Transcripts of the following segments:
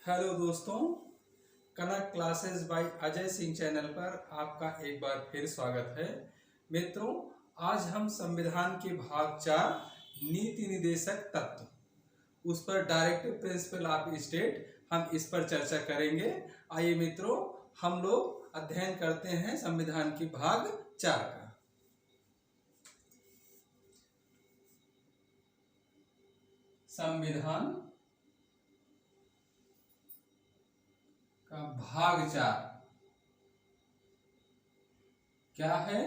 Hello दोस्तों, Kanak classes by Ajay Singh channel पर आपका एक बार फिर स्वागत है। मित्रों, आज हम संविधान के भाग 4 नीति निर्देशक तत्व उस पर डायरेक्टिव प्रिंसिपल ऑफ स्टेट हम इस पर चर्चा करेंगे। आइए मित्रों, हम लोग अध्ययन करते हैं संविधान के भाग 4 का। संविधान का भाग 4 क्या है?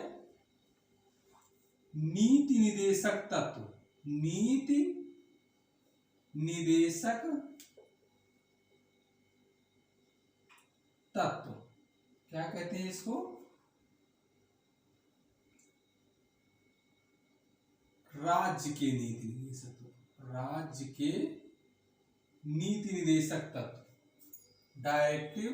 नीति निर्देशक तत्व। नीति निर्देशक तत्व क्या कहते हैं इसको? राज्य के नीति निर्देशक। राज्य के नीति निर्देशक तत्व, डायरेक्टिव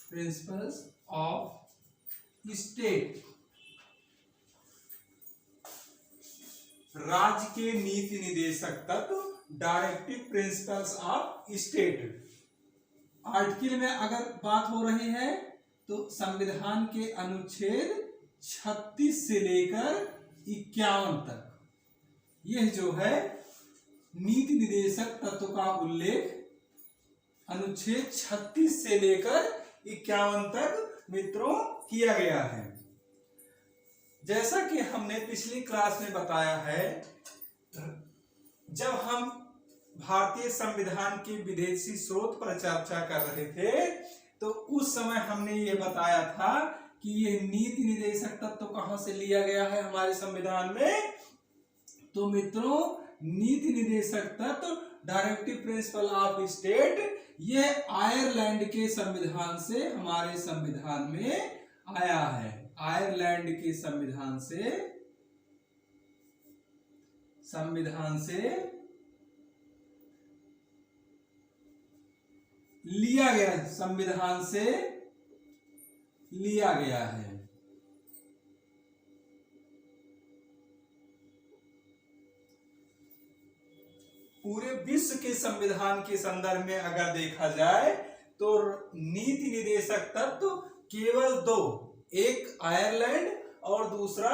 प्रिंसिपल्स ऑफ स्टेट। राज्य के नीति निर्देशक तत्व, directive principles of state. Article में अगर बात हो रही है तो संविधान के अनुच्छेद 36 से लेकर 51 तक यह जो है नीति निर्देशक तत्व का उल्लेख अनुच्छेद 36 से लेकर 51 तक मित्रों किया गया है। जैसा कि हमने पिछली क्लास में बताया है, जब हम भारतीय संविधान के विदेशी स्रोत पर चर्चा कर रहे थे तो उस समय हमने ये बताया था कि ये नीति निर्देशक तत्व कहां से लिया गया है हमारे संविधान में। तो मित्रों, नीति निर्देशक तत्व, डायरेक्टिव प्रिंसिपल ऑफ स्टेट, ये आयरलैंड के संविधान से हमारे संविधान में आया है। आयरलैंड के संविधान से लिया गया, संविधान से लिया गया है। पूरे विश्व के संविधान के संदर्भ में अगर देखा जाए तो नीति निर्देशक तत्व केवल दो, एक आयरलैंड और दूसरा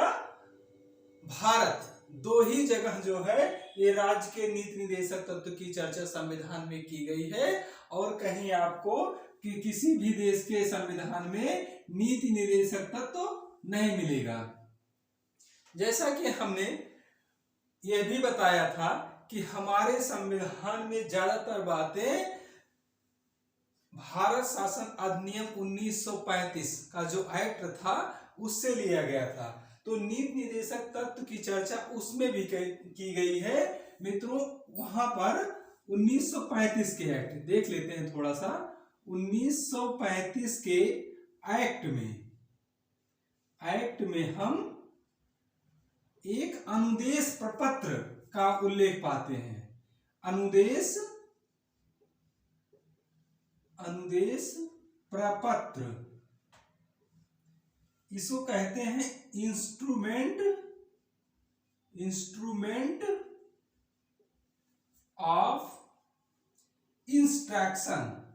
भारत, दो ही जगह जो है ये राज्य के नीति निर्देशक तत्व की चर्चा संविधान में की गई है। और कहीं आपको कि किसी भी देश के संविधान में नीति निर्देशक तत्व नहीं मिलेगा। जैसा कि हमने यह भी बताया था कि हमारे संविधान में ज्यादातर बातें भारत शासन अधिनियम 1935 का जो एक्ट था उससे लिया गया था। तो नीति निर्देशक तत्व की चर्चा उसमें भी की गई है। मित्रों, वहां पर 1935 के एक्ट देख लेते हैं थोड़ा सा। 1935 के एक्ट में हम एक अनुदेश प्रपत्र का उल्लेख पाते हैं। अनुदेश प्रपत्र, इसको कहते हैं इंस्ट्रूमेंट ऑफ इंस्ट्रक्शन।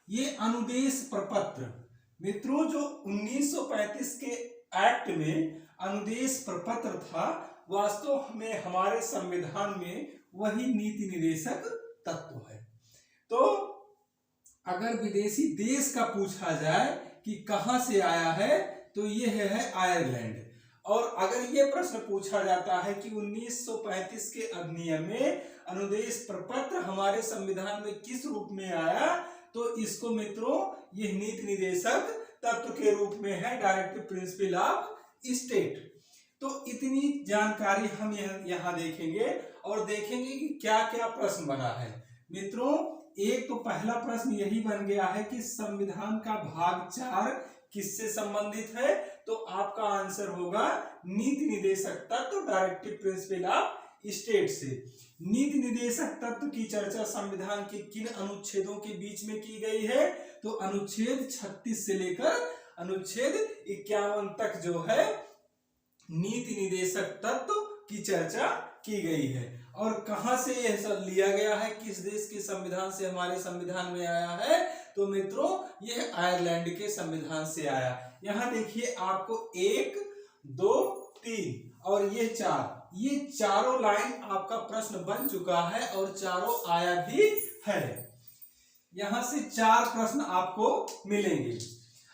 ये अनुदेश प्रपत्र मित्रों, जो 1935 के एक्ट में अनुदेश प्रपत्र था, वास्तव में हमारे संविधान में वही नीति निर्देशक तत्व है। तो अगर विदेशी देश का पूछा जाए कि कहां से आया है तो यह है आयरलैंड। और अगर यह प्रश्न पूछा जाता है कि 1935 के अधिनियम में अनुदेश प्रपत्र हमारे संविधान में किस रूप में आया, तो इसको मित्रों यह नीति निर्देशक तत्व के रूप में है, डायरेक्टिव प्रिंसिपल ऑफ स्टेट। तो इतनी जानकारी हम यहाँ देखेंगे और देखेंगे कि क्या क्या प्रश्न बना है। मित्रों, एक तो पहला प्रश्न यही बन गया है कि संविधान का भाग 4 किससे संबंधित है, तो आपका आंसर होगा नीति निर्देशक तत्व, डायरेक्टिव प्रिंसिपल ऑफ स्टेट से। नीति निदेशक तत्व की चर्चा संविधान के किन अनुच्छेदों के बीच में की गई है? तो अनुच्छेद 36 से लेकर अनुच्छेद 51 तक जो है नीति निदेशक तत्व की चर्चा की गई है। और कहां से यह सब लिया गया है, किस देश के संविधान से हमारे संविधान में आया है? तो मित्रों यह आयरलैंड के संविधान से आया। यहां देखिए आपको 1 2 3 और ये 4, ये चारों लाइन आपका प्रश्न बन चुका है और चारों आया भी है। यहां से 4 प्रश्न आपको मिलेंगे।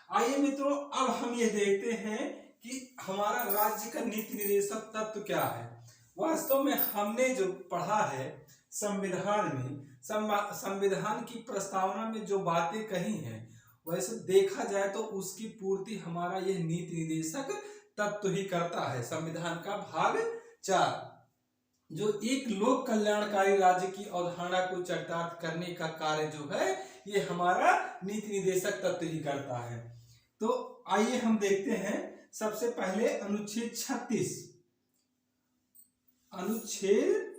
आइए मित्रों अब हम ये देखते हैं कि हमारा राज्य का नीति निदेशक तत्व क्या है। वास्तव में हमने जो पढ़ा है संविधान में, संविधान की प्रस्तावना में जो बातें कही हैं, वैसे देखा जाए तो उसकी पूर्ति हमारा यह नीति निदेशक तत्व ही करता है। संविधान का भाग 4 जो एक लोक कल्याणकारी राज्य की अवधारणा को चरितार्थ करने का कार्य जो है ये हमारा नीति निदेशक तत्व ही करता है। तो आइए हम देखते हैं सबसे पहले अनुच्छेद 36। अनुच्छेद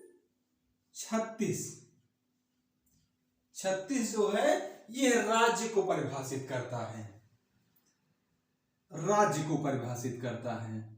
36 जो है ये राज्य को परिभाषित करता है, राज्य को परिभाषित करता है।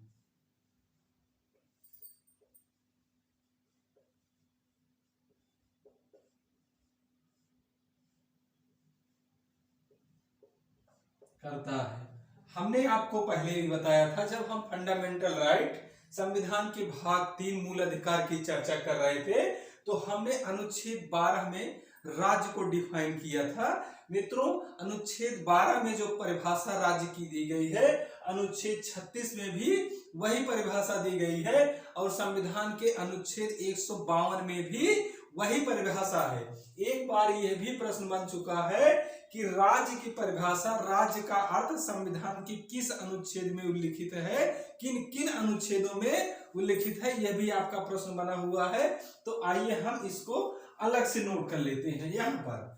हमने आपको पहले भी बताया था जब हम फंडामेंटल राइट संविधान के भाग 3 मूल अधिकार की चर्चा कर रहे थे तो हमने अनुच्छेद 12 में राज्य को डिफाइन किया था। मित्रों अनुच्छेद 12 में जो परिभाषा राज्य की दी गई है अनुच्छेद 36 में भी वही परिभाषा दी गई है और संविधान के अनुच्छेद 152 में भी वही परिभाषा है। एक बार यह भी प्रश्न बन चुका है कि राज्य की परिभाषा, राज्य का अर्थ संविधान की किस अनुच्छेद में उल्लिखित है, किन किन अनुच्छेदों में उल्लिखित है, यह भी आपका प्रश्न बना हुआ है। तो आइए हम इसको अलग से नोट कर लेते हैं। यहां पर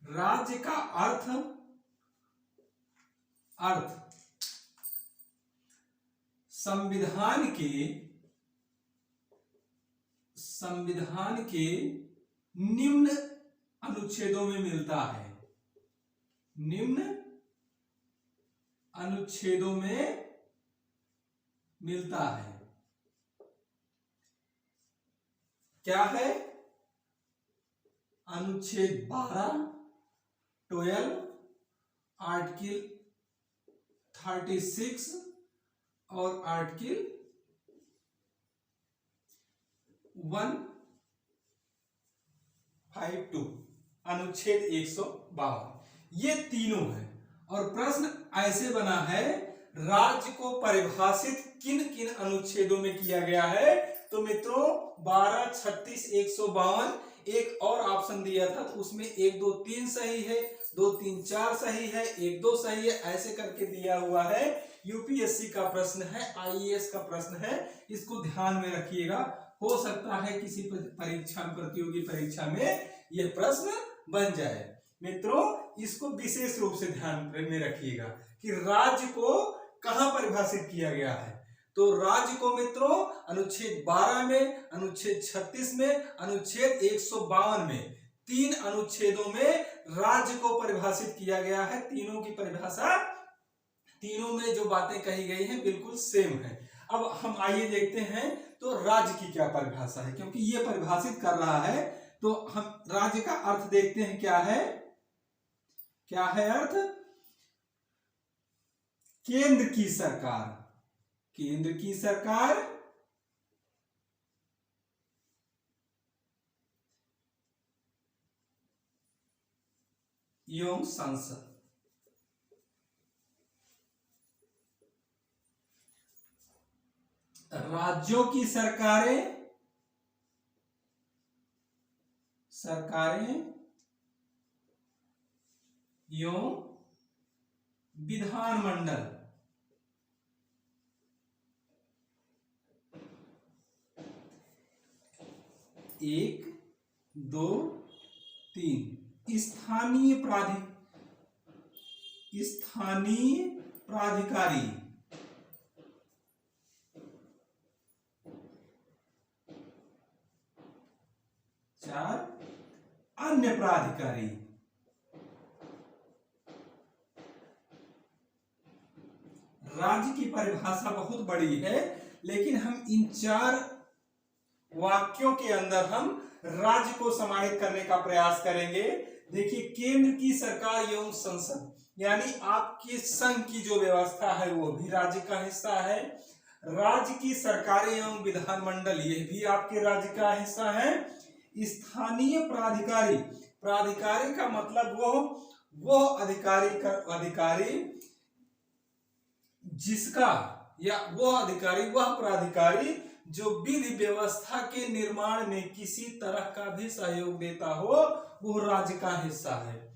राज्य का अर्थ संविधान के निम्न अनुच्छेदों में मिलता है, निम्न अनुच्छेदों में मिलता है। क्या है? अनुच्छेद 12 आर्टिकल 36 और आर्टिकल 152 अनुच्छेद 152 ये तीनों है। और प्रश्न ऐसे बना है राज्य को परिभाषित किन किन अनुच्छेदों में किया गया है? तो मित्रों 12, 36, 152 एक और ऑप्शन दिया था तो उसमें 1, 2, 3 सही है, 2, 3, 4 सही है, 1, 2 सही है, ऐसे करके दिया हुआ है। यूपीएससी का प्रश्न है, आईएएस का प्रश्न है, इसको ध्यान में रखिएगा। हो सकता है किसी परीक्षा प्रतियोगी परीक्षा में यह प्रश्न बन जाए। मित्रों इसको विशेष रूप से ध्यान में रखिएगा कि राज्य को कहां परिभाषित किया गया है। तो राज्य को मित्रों अनुच्छेद 12 में, अनुच्छेद 36 में, अनुच्छेद 152 में, 3 अनुच्छेदों में राज्य को परिभाषित किया गया है। तीनों की परिभाषा, तीनों में जो बातें कही गई हैं बिल्कुल सेम है। अब हम आइए देखते हैं तो राज्य की क्या परिभाषा है, क्योंकि ये परिभाषित कर रहा है। तो हम राज्य का अर्थ देखते हैं क्या है। क्या है अर्थ? केंद्र की सरकार, केंद्र की सरकार एवं संसद। राज्यों की सरकारें एवं विधानमंडल। 1, 2, 3 स्थानीय प्राधिकारी, 4 अन्य प्राधिकारी। राज्य की परिभाषा बहुत बड़ी है, लेकिन हम इन 4 वाक्यों के अंदर हम राज्य को समाहित करने का प्रयास करेंगे। देखिए, केंद्र की सरकार एवं संसद यानी आपके संघ की जो व्यवस्था है वो भी राज्य का हिस्सा है। राज्य की सरकारें एवं विधानमंडल ये भी आपके राज्य का हिस्सा है। स्थानीय प्राधिकारी, प्राधिकारी का मतलब वो अधिकारी जिसका या वह प्राधिकारी जो विधि व्यवस्था के निर्माण में किसी तरह का भी सहयोग देता हो, वो राज्य का हिस्सा है।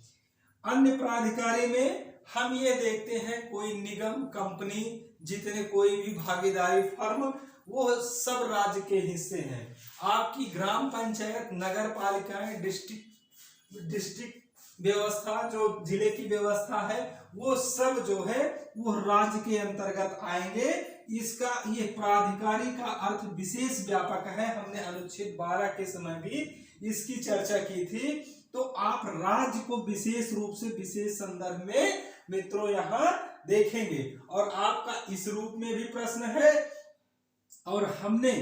अन्य प्राधिकारी में हम ये देखते हैं कोई निगम, कंपनी, जितने कोई भी भागीदारी फर्म, वो सब राज्य के हिस्से हैं। आपकी ग्राम पंचायत, नगर पालिकाएं, डिस्ट्रिक्ट व्यवस्था, जो जिले की व्यवस्था है, वो सब जो है वो राज्य के अंतर्गत आएंगे। इसका ये प्राधिकारी का अर्थ विशेष व्यापक है। हमने अनुच्छेद 12 के समय भी इसकी चर्चा की थी। तो आप राज्य को विशेष रूप से विशेष संदर्भ में मित्रों यहाँ देखेंगे, और आपका इस रूप में भी प्रश्न है। और हमने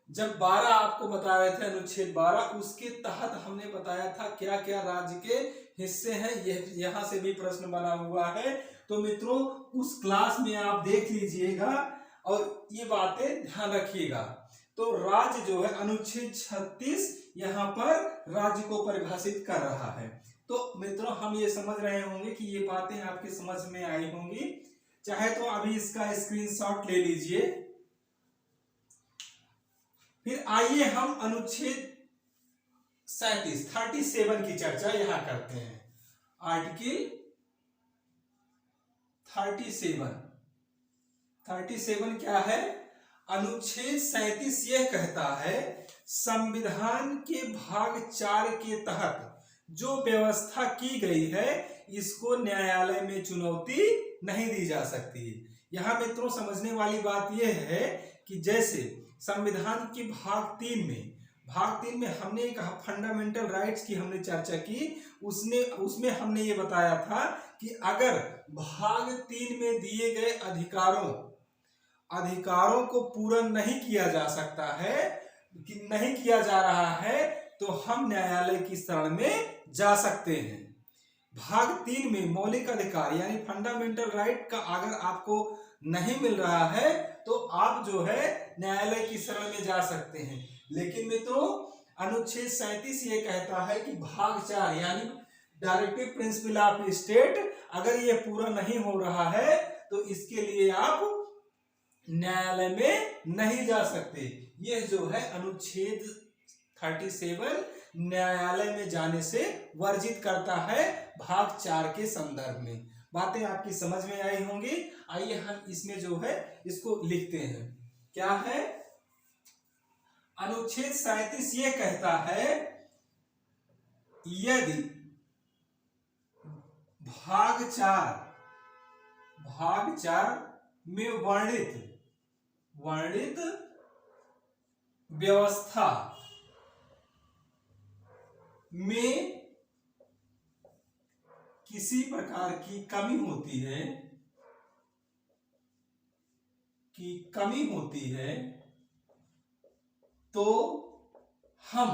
जब 12 आपको बता रहे थे, अनुच्छेद 12, उसके तहत हमने बताया था क्या क्या राज्य के हिस्से हैं। यहाँ से भी प्रश्न बना हुआ है। तो मित्रों, उस क्लास में आप देख लीजिएगा और ये बातें ध्यान रखिएगा। तो राज्य जो है अनुच्छेद 36 यहाँ पर राज्य को परिभाषित कर रहा है। तो मित्रों, हम ये समझ रहे होंगे कि ये बातें आपके समझ में आई होंगी। चाहे तो अभी इसका स्क्रीनशॉट ले लीजिए। फिर आइए हम अनुच्छेद 37 की चर्चा यहां करते हैं। आर्टिकल 37 क्या है? अनुच्छेद 37 यह कहता है, संविधान के भाग 4 के तहत जो व्यवस्था की गई है, इसको न्यायालय में चुनौती नहीं दी जा सकती। यहां मित्रों समझने वाली बात यह है कि जैसे संविधान के भाग 3 में हमने कहा फंडामेंटल राइट्स की हमने चर्चा की। उसमें हमने ये बताया था कि अगर भाग 3 में दिए गए अधिकारों को पूरा नहीं किया जा सकता है, कि नहीं किया जा रहा है, तो हम न्यायालय की शरण में जा सकते हैं। भाग 3 में मौलिक अधिकार यानी फंडामेंटल राइट का अगर आपको नहीं मिल रहा है, तो आप जो है न्यायालय की शरण में जा सकते हैं। लेकिन मित्रों, अनुच्छेद 37 ये कहता है कि भाग 4 यानी डायरेक्टिव प्रिंसिपल ऑफ स्टेट, अगर ये पूरा नहीं हो रहा है, तो इसके लिए आप न्यायालय में नहीं जा सकते। यह जो है अनुच्छेद 37 न्यायालय में जाने से वर्जित करता है भाग 4 के संदर्भ में। बातें आपकी समझ में आई होंगी। आइए हम इसमें जो है इसको लिखते हैं। क्या है? अनुच्छेद 37 ये कहता है, यदि भाग 4 में वर्णित व्यवस्था में किसी प्रकार की कमी होती है, तो हम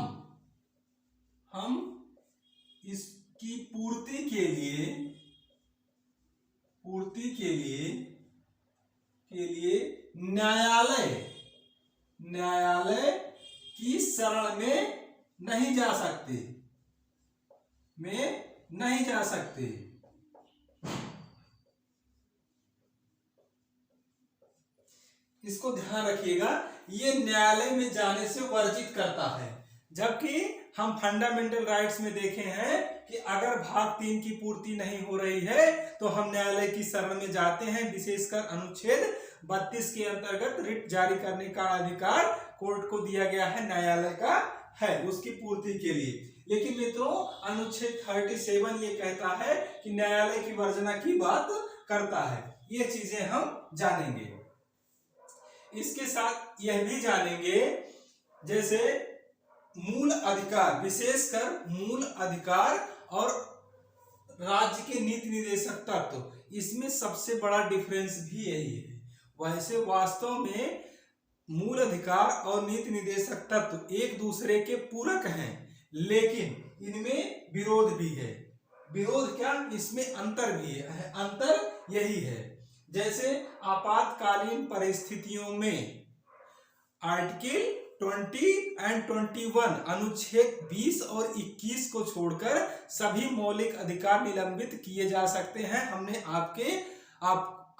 इसकी पूर्ति के लिए न्यायालय की शरण में नहीं जा सकते। इसको ध्यान रखिएगा, ये न्यायालय में जाने से वर्जित करता है। जबकि हम फंडामेंटल राइट्स में देखे हैं कि अगर भाग 3 की पूर्ति नहीं हो रही है, तो हम न्यायालय की शरण में जाते हैं। विशेषकर अनुच्छेद 32 के अंतर्गत रिट जारी करने का अधिकार कोर्ट को दिया गया है, न्यायालय का है उसकी पूर्ति के लिए। लेकिन मित्रों, अनुच्छेद 37 ये कहता है कि न्यायालय की वर्जना की बात करता है। ये चीजें हम जानेंगे। इसके साथ यह भी जानेंगे, जैसे मूल अधिकार, विशेषकर मूल अधिकार और राज्य के नीति निदेशक तत्व, इसमें सबसे बड़ा डिफरेंस भी यही है। वैसे वास्तव में मूल अधिकार और नीति निदेशक तत्व एक दूसरे के पूरक हैं, लेकिन इनमें विरोध भी है। विरोध क्या, इसमें अंतर भी है। अंतर यही है, जैसे आपातकालीन परिस्थितियों में आर्टिकल 20 एंड 21 अनुच्छेद 20 और 21 को छोड़कर सभी मौलिक अधिकार निलंबित किए जा सकते हैं। हमने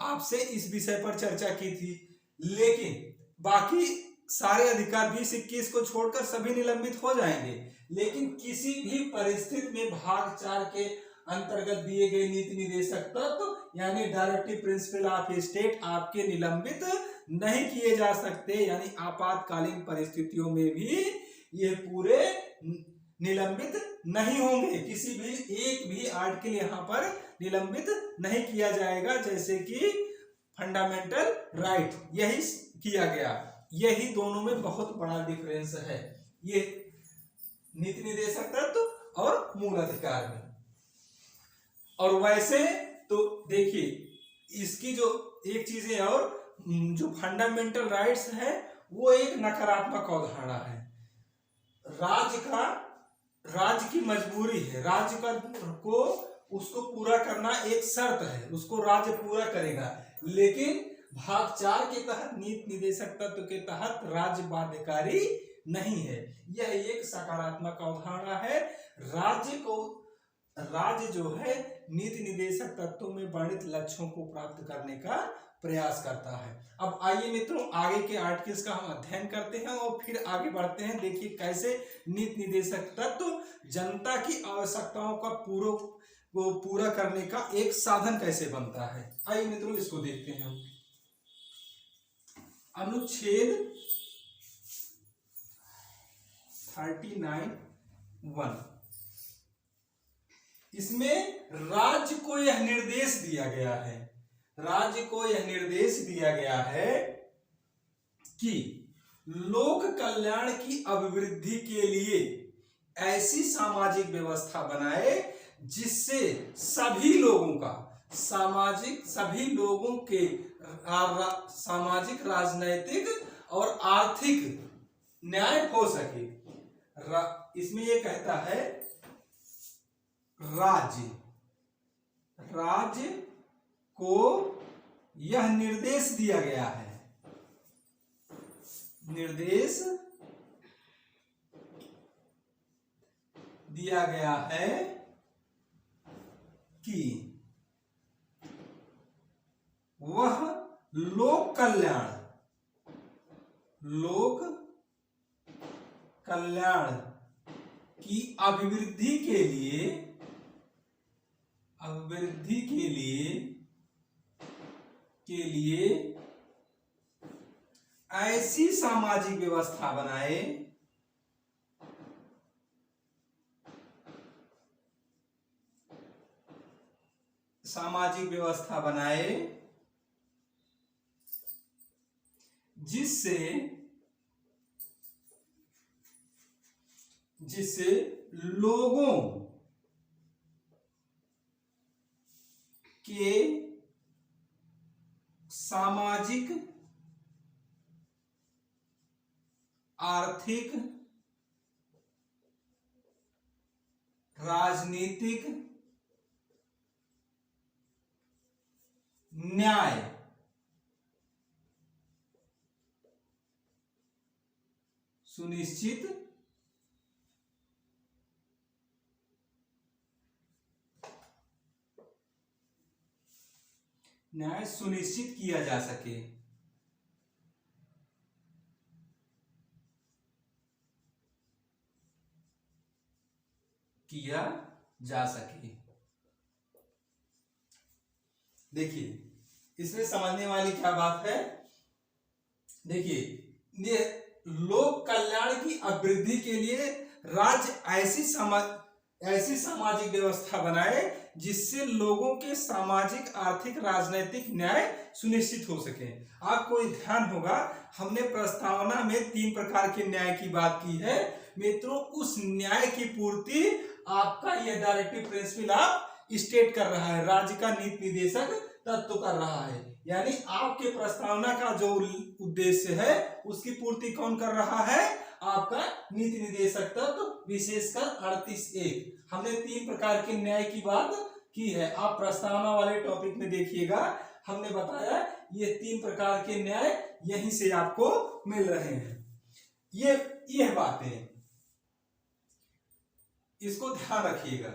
आपसे इस विषय पर चर्चा की थी, लेकिन बाकी सारे अधिकार 20-21 को छोड़कर सभी निलंबित हो जाएंगे। लेकिन किसी भी परिस्थिति में भाग 4 के अंतर्गत दिए गए नीति निदेशक तत्व यानी डायरेक्टिव प्रिंसिपल ऑफ स्टेट आपके निलंबित नहीं किए जा सकते, यानी आपातकालीन परिस्थितियों में भी ये पूरे निलंबित नहीं होंगे। किसी भी एक भी आर्टिकल यहाँ पर निलंबित नहीं किया जाएगा, जैसे कि फंडामेंटल राइट यही किया गया। यही दोनों में बहुत बड़ा डिफरेंस है, ये नीति निदेशक तत्व और मूल अधिकार में। और वैसे तो देखिए इसकी जो एक चीज है, और जो फंडामेंटल राइट्स है वो एक नकारात्मक अवधारणा है। राज्य की मजबूरी है, राज्य को उसको पूरा करना एक शर्त है, उसको राज्य पूरा करेगा। लेकिन भाग 4 के तहत नीति निदेशक तत्व के तहत राज्य बाध्यकारी नहीं है। यह एक सकारात्मक अवधारणा है। राज्य जो है नीति निदेशक तत्वों में वर्णित लक्ष्यों को प्राप्त करने का प्रयास करता है। अब आइए मित्रों आगे के आर्टिकल्स का हम अध्ययन करते हैं और फिर आगे बढ़ते हैं। देखिए कैसे नीति निदेशक तत्व जनता की आवश्यकताओं का पूरा करने का एक साधन कैसे बनता है। आइए मित्रों इसको देखते हैं। अनुच्छेद 39(1) इसमें राज्य को यह निर्देश दिया गया है कि लोक कल्याण की अभिवृद्धि के लिए ऐसी सामाजिक व्यवस्था बनाए जिससे सभी लोगों के सामाजिक, राजनैतिक और आर्थिक न्याय हो सके। इसमें यह कहता है राज्य को यह निर्देश दिया गया है कि वह लोक कल्याण की अभिवृद्धि के लिए ऐसी सामाजिक व्यवस्था बनाए जिससे लोगों के सामाजिक, आर्थिक, राजनीतिक न्याय सुनिश्चित किया जा सके। देखिए इसमें समझने वाली क्या बात है। देखिए लोक कल्याण की अभिवृद्धि के लिए राज्य ऐसी सामाजिक व्यवस्था बनाए जिससे लोगों के सामाजिक, आर्थिक, राजनीतिक न्याय सुनिश्चित हो सके। आपको ध्यान होगा हमने प्रस्तावना में 3 प्रकार के न्याय की बात की है। मित्रों उस न्याय की पूर्ति आपका यह डायरेक्टिव प्रिंसिपल आप स्टेट कर रहा है, राज्य का नीति निदेशक तत्व कर रहा है। यानी आपके प्रस्तावना का जो उद्देश्य है उसकी पूर्ति कौन कर रहा है, आपका नीति निदेशक तत्व, विशेषकर 38(1). हमने 3 प्रकार के न्याय की बात की है, आप प्रस्तावना वाले टॉपिक में देखिएगा, हमने बताया ये 3 प्रकार के न्याय यहीं से आपको मिल रहे हैं। ये बातें इसको ध्यान रखिएगा।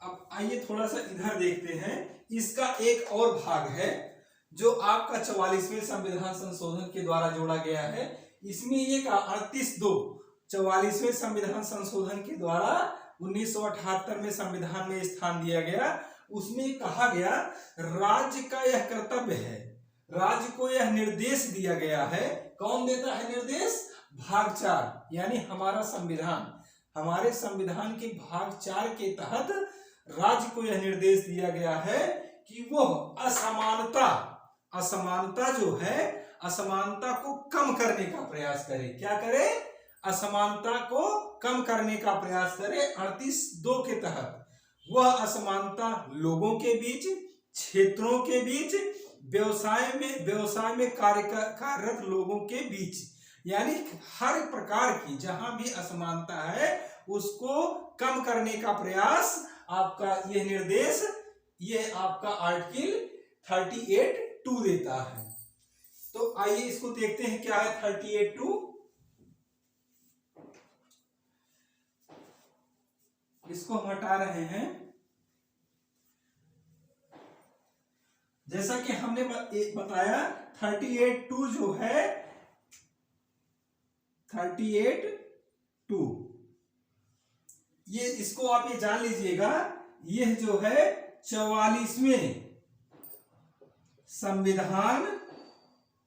अब आइए थोड़ा सा इधर देखते हैं, इसका एक और भाग है जो आपका 44वें संविधान संशोधन के द्वारा जोड़ा गया है। इसमें ये 38(2) 44वें संविधान संशोधन के द्वारा 1978 में संविधान में स्थान दिया गया। उसमें कहा गया राज्य का यह कर्तव्य है, राज्य को यह निर्देश दिया गया है। कौन देता है निर्देश, भाग 4 यानी हमारा संविधान, हमारे संविधान के भाग 4 के तहत राज्य को यह निर्देश दिया गया है कि वो असमानता जो है, असमानता को कम करने का प्रयास करे। क्या करे, असमानता को कम करने का प्रयास करे। 38(2) के तहत वह असमानता लोगों के बीच, क्षेत्रों के बीच, व्यवसाय में कार्यरत लोगों के बीच, यानी हर प्रकार की जहां भी असमानता है उसको कम करने का प्रयास आपका यह निर्देश, ये आपका आर्टिकल 38(2) देता है। तो आइए इसको देखते हैं क्या है 38(2). इसको हम हटा रहे हैं। जैसा कि हमने बताया 38(2) जो है 38(2) ये इसको आप ये जान लीजिएगा, यह जो है 44वें संविधान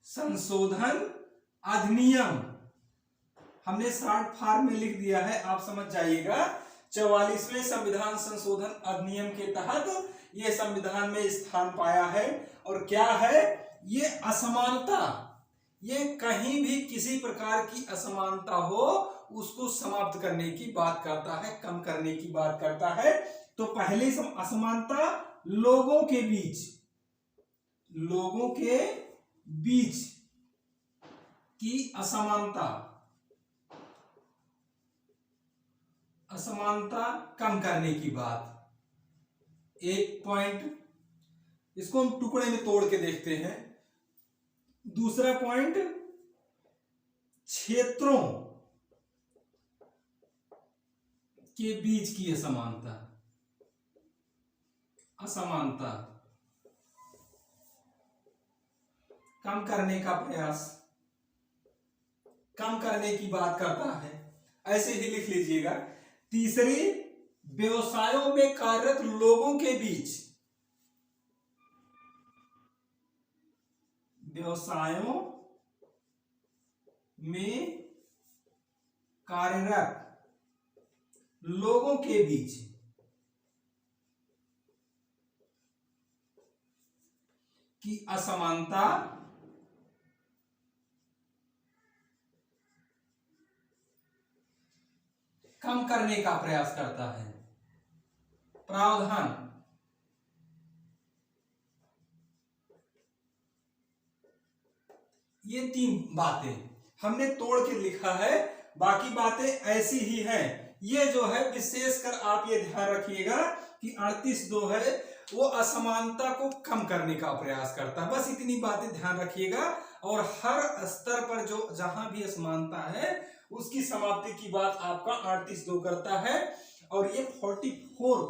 संशोधन अधिनियम, हमने शॉर्ट फॉर्म में लिख दिया है, आप समझ जाइएगा। 44वें संविधान संशोधन अधिनियम के तहत यह संविधान में स्थान पाया है। और क्या है ये असमानता, ये कहीं भी किसी प्रकार की असमानता हो उसको समाप्त करने की बात करता है, कम करने की बात करता है। तो पहले असमानता लोगों के बीच की असमानता कम करने की बात, एक पॉइंट। इसको हम टुकड़े में तोड़ के देखते हैं। दूसरा पॉइंट, क्षेत्रों के बीच की असमानता कम करने का प्रयास, कम करने की बात करता है, ऐसे ही लिख लीजिएगा। तीसरी, व्यवसायों में कार्यरत लोगों के बीच, व्यवसायों में कार्यरत लोगों के बीच की असमानता कम करने का प्रयास करता है। प्रावधान, ये 3 बातें हमने तोड़ के लिखा है, बाकी बातें ऐसी ही हैं। ये जो है विशेषकर आप ये ध्यान रखिएगा कि 38(2) है वो असमानता को कम करने का प्रयास करता है, बस इतनी बातें ध्यान रखिएगा। और हर स्तर पर जो जहां भी असमानता है उसकी समाप्ति की बात आपका 38(2) करता है। और ये 44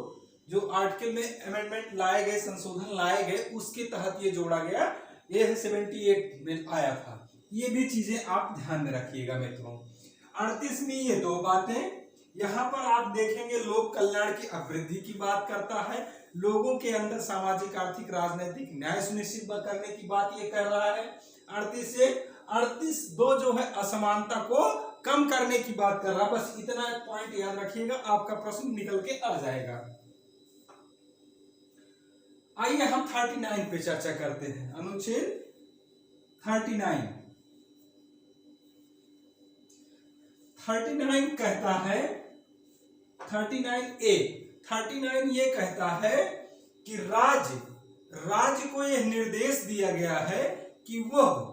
जो आर्टिकल में अमेंडमेंट लाए गए, संशोधन लाए गए, उसके तहत ये जोड़ा गया, ये 78 में आया था। ये भी चीजें आप ध्यान में रखिएगा मित्रों। 38 में ये 2 बातें, यहाँ पर आप देखेंगे लोक कल्याण की अभिवृद्धि की बात करता है, लोगों के अंदर सामाजिक आर्थिक राजनीतिक न्याय सुनिश्चित करने की बात ये कर रहा है। 38 से 38(2) जो है असमानता को कम करने की बात कर रहा है। बस इतना एक पॉइंट याद रखिएगा, आपका प्रश्न निकल के आ जाएगा। आइए हम 39 पे चर्चा करते हैं। अनुच्छेद 39 39 कहता है, 39A 39 ये कहता है कि राज्य को यह निर्देश दिया गया है कि वह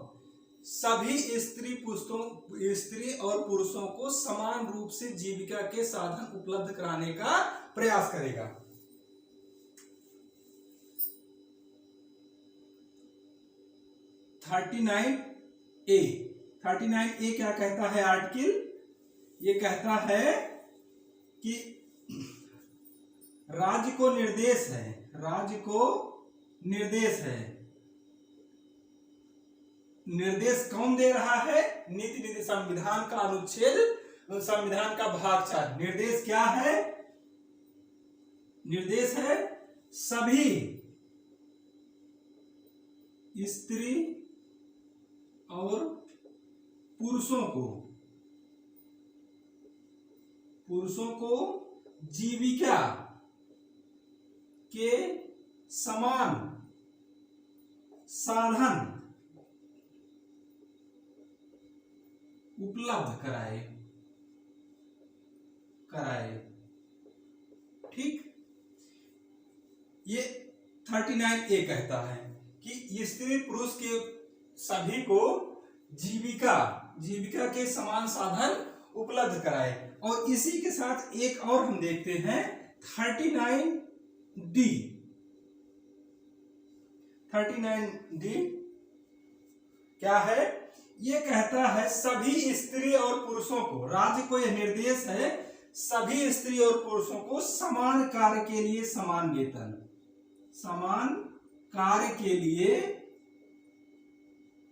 सभी स्त्री और पुरुषों को समान रूप से जीविका के साधन उपलब्ध कराने का प्रयास करेगा। 39A क्या कहता है आर्टिकल? ये कहता है कि राज्य को निर्देश है, निर्देश कौन दे रहा है? नीति संविधान का अनुच्छेद, संविधान का भाग 4। निर्देश क्या है? निर्देश है सभी स्त्री और पुरुषों को जीविका के समान साधन उपलब्ध कराए। ठीक, ये 39A कहता है कि स्त्री पुरुष के सभी को जीविका के समान साधन उपलब्ध कराए। और इसी के साथ एक और हम देखते हैं 39D क्या है? ये कहता है सभी स्त्री और पुरुषों को, राज्य को यह निर्देश है सभी स्त्री और पुरुषों को समान कार्य के लिए समान वेतन, समान कार्य के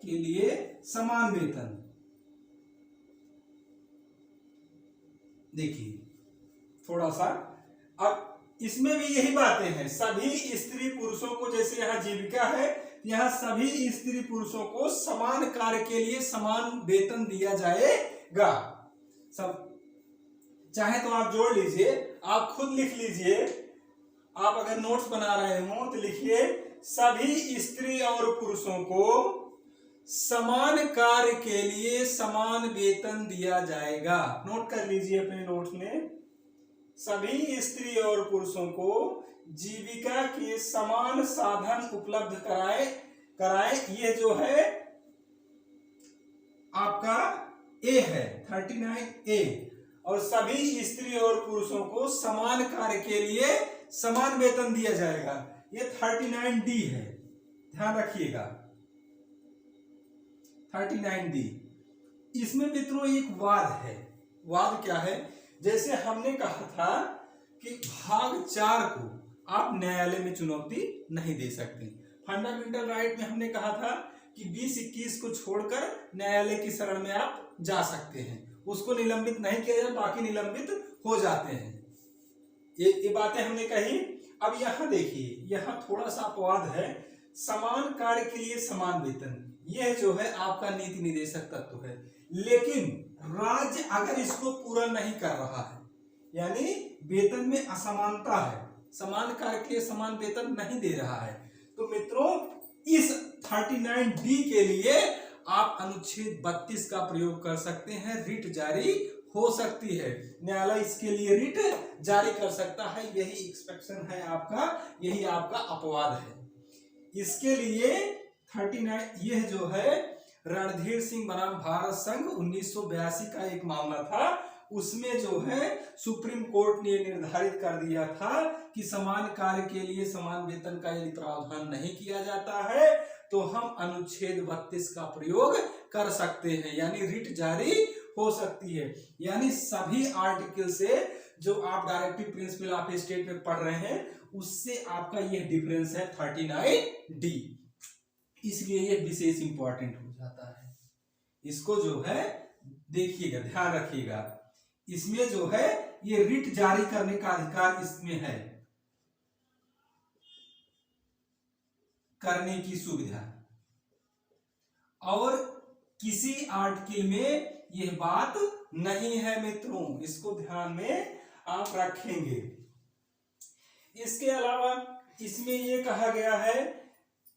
लिए समान वेतन। देखिए थोड़ा सा, अब इसमें भी यही बातें हैं, सभी स्त्री पुरुषों को, जैसे यहाँ जीविका है, यहाँ सभी स्त्री पुरुषों को समान कार्य के लिए समान वेतन दिया जाएगा। सब चाहे तो आप जोड़ लीजिए, आप खुद लिख लीजिए। आप अगर नोट्स बना रहे हो तो लिखिए सभी स्त्री और पुरुषों को समान कार्य के लिए समान वेतन दिया जाएगा। नोट कर लीजिए अपने नोट्स में, सभी स्त्री और पुरुषों को जीविका के समान साधन उपलब्ध कराए। ये जो है आपका ए है 39A, और सभी स्त्री और पुरुषों को समान कार्य के लिए समान वेतन दिया जाएगा। ये 39D है, ध्यान रखिएगा 39D। इसमें मित्रों एक वाद है। वाद क्या है? जैसे हमने कहा था कि भाग 4 को आप न्यायालय में चुनौती नहीं दे सकते। फंडामेंटल राइट में हमने कहा था कि 20-21 को छोड़कर न्यायालय की शरण में आप जा सकते हैं, उसको निलंबित नहीं किया जाए, बाकी निलंबित हो जाते हैं। ये बातें हमने कही। अब यहाँ देखिए, यहाँ थोड़ा सा अपवाद है, समान कार्य के लिए समान वेतन। यह जो है आपका नीति निदेशक तत्व है, लेकिन राज्य अगर इसको पूरा नहीं कर रहा है, यानी वेतन में असमानता है, समान कार्य के लिए समान वेतन नहीं दे रहा है, तो मित्रों इस 39D के लिए आप अनुच्छेद 32 का प्रयोग कर सकते हैं। रिट जारी हो सकती है, न्यायालय इसके लिए रिट जारी कर सकता है। यही एक्सपेक्शन है आपका, यही आपका अपवाद है। इसके लिए 39 यह जो है रणधीर सिंह बनाम भारत संघ 1982 का एक मामला था, उसमें जो है सुप्रीम कोर्ट ने निर्धारित कर दिया था कि समान कार्य के लिए समान वेतन का यदि प्रावधान नहीं किया जाता है तो हम अनुच्छेद 32 का प्रयोग कर सकते हैं, यानी रिट जारी हो सकती है। यानी सभी आर्टिकल से जो आप डायरेक्टिव प्रिंसिपल ऑफ स्टेट में पढ़ रहे हैं उससे आपका यह डिफरेंस है 39D, इसलिए यह विशेष इंपॉर्टेंट हो जाता है। इसको जो है देखिएगा, ध्यान रखिएगा, इसमें जो है ये रिट जारी करने का अधिकार इसमें है, करने की सुविधा, और किसी आर्टिकल में यह बात नहीं है मित्रों, इसको ध्यान में आप रखेंगे। इसके अलावा इसमें यह कहा गया है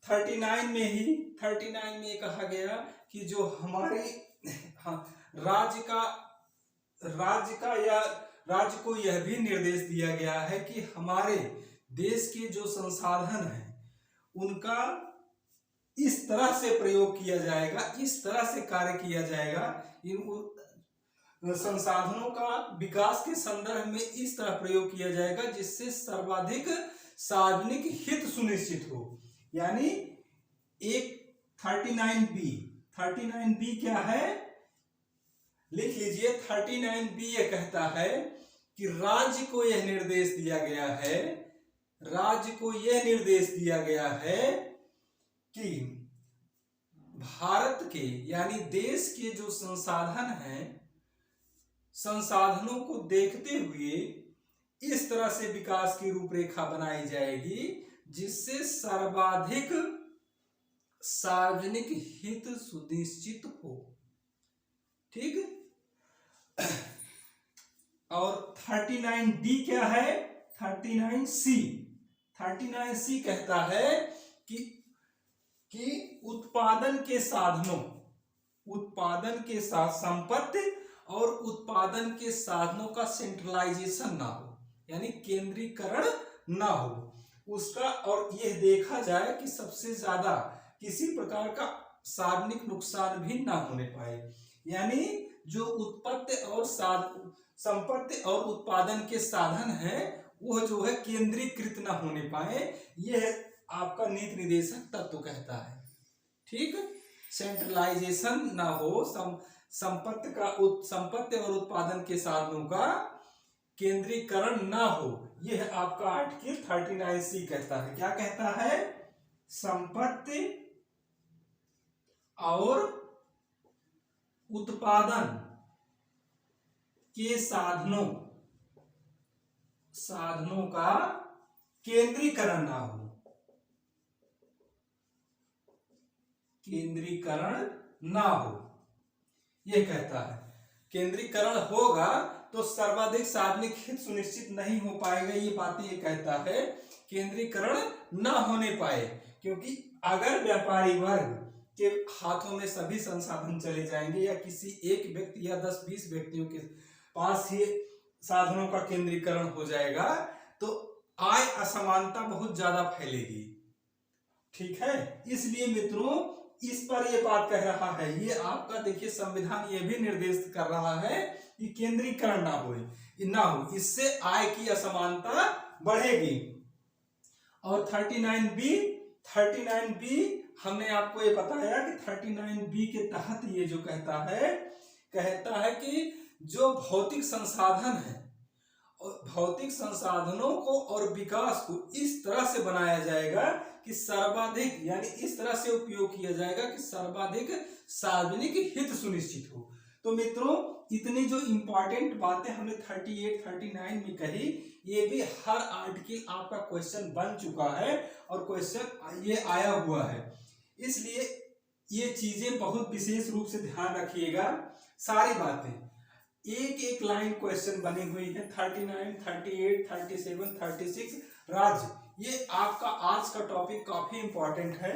39 में कहा गया कि जो हमारे राज्य राज्य को यह भी निर्देश दिया गया है कि हमारे देश के जो संसाधन हैं उनका इस तरह से प्रयोग किया जाएगा, इस तरह से कार्य किया जाएगा, इन संसाधनों का विकास के संदर्भ में इस तरह प्रयोग किया जाएगा जिससे सर्वाधिक सार्वजनिक हित सुनिश्चित हो। यानी एक 39B क्या है, लिख लीजिए। 39B ये कहता है कि राज्य को यह निर्देश दिया गया है, राज्य को यह निर्देश दिया गया है कि भारत के यानी देश के जो संसाधन हैं, संसाधनों को देखते हुए इस तरह से विकास की रूपरेखा बनाई जाएगी जिससे सर्वाधिक सार्वजनिक हित सुनिश्चित हो। ठीक। और 39D क्या है, 39C कहता है कि उत्पादन के साधनों, उत्पादन के साथ संपत्ति और उत्पादन के साधनों का सेंट्रलाइजेशन ना हो, यानी केंद्रीकरण ना हो उसका, और यह देखा जाए कि सबसे ज्यादा किसी प्रकार का सार्वजनिक नुकसान भी ना होने पाए। यानी जो उत्पत्ति और संपत्ति और उत्पादन के साधन हैं वो जो है केंद्रीकृत ना होने पाए, यह आपका नीति निर्देशक तत्व कहता है। ठीक। सेंट्रलाइजेशन ना हो, संपत्ति और उत्पादन के साधनों का केंद्रीकरण ना हो, यह आपका आर्टिकल 39C कहता है। क्या कहता है, संपत्ति और उत्पादन के साधनों का केंद्रीकरण ना हो, केंद्रीकरण ना हो, यह कहता है। केंद्रीकरण होगा तो सर्वाधिक सार्वजनिक हित सुनिश्चित नहीं हो पाएगा, ये बातें ये कहता है। केंद्रीकरण ना होने पाए क्योंकि अगर व्यापारी वर्ग के हाथों में सभी संसाधन चले जाएंगे या किसी एक व्यक्ति या 10-20 व्यक्तियों के पास ही साधनों का केंद्रीकरण हो जाएगा तो आय असमानता बहुत ज्यादा फैलेगी। ठीक है, इसलिए मित्रों इस पर ये बात कह रहा है, ये आपका देखिए संविधान ये भी निर्देश कर रहा है कि केंद्रीकरण ना हो, इससे आय की असमानता बढ़ेगी। और 39B हमने आपको ये बताया कि 39B के तहत ये जो कहता है कि जो भौतिक संसाधन है और भौतिक संसाधनों को और विकास को इस तरह से बनाया जाएगा कि सर्वाधिक, यानी इस तरह से उपयोग किया जाएगा कि सर्वाधिक सार्वजनिक हित सुनिश्चित हो। तो मित्रों इतनी जो इंपॉर्टेंट बातें हमने 38-39 में कही, ये भी हर आर्टिकल आपका क्वेश्चन बन चुका है और क्वेश्चन ये आया हुआ है, इसलिए ये चीजें बहुत विशेष रूप से ध्यान रखिएगा। सारी बातें एक लाइन क्वेश्चन बनी हुई है, 39, 38, 37, 36 राज्य, ये आपका आज का टॉपिक काफी इंपॉर्टेंट है।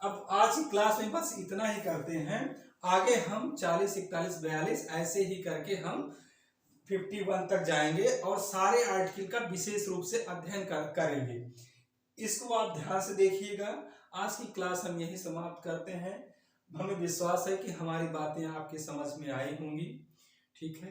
अब आज की क्लास में बस इतना ही करते हैं, आगे हम 40, 41, 42 ऐसे ही करके हम 51 तक जाएंगे और सारे आर्टिकल का विशेष रूप से अध्ययन करेंगे। इसको आप ध्यान से देखिएगा। आज की क्लास हम यही समाप्त करते हैं। हमें विश्वास है कि हमारी बातें आपके समझ में आई होंगी। ठीक है।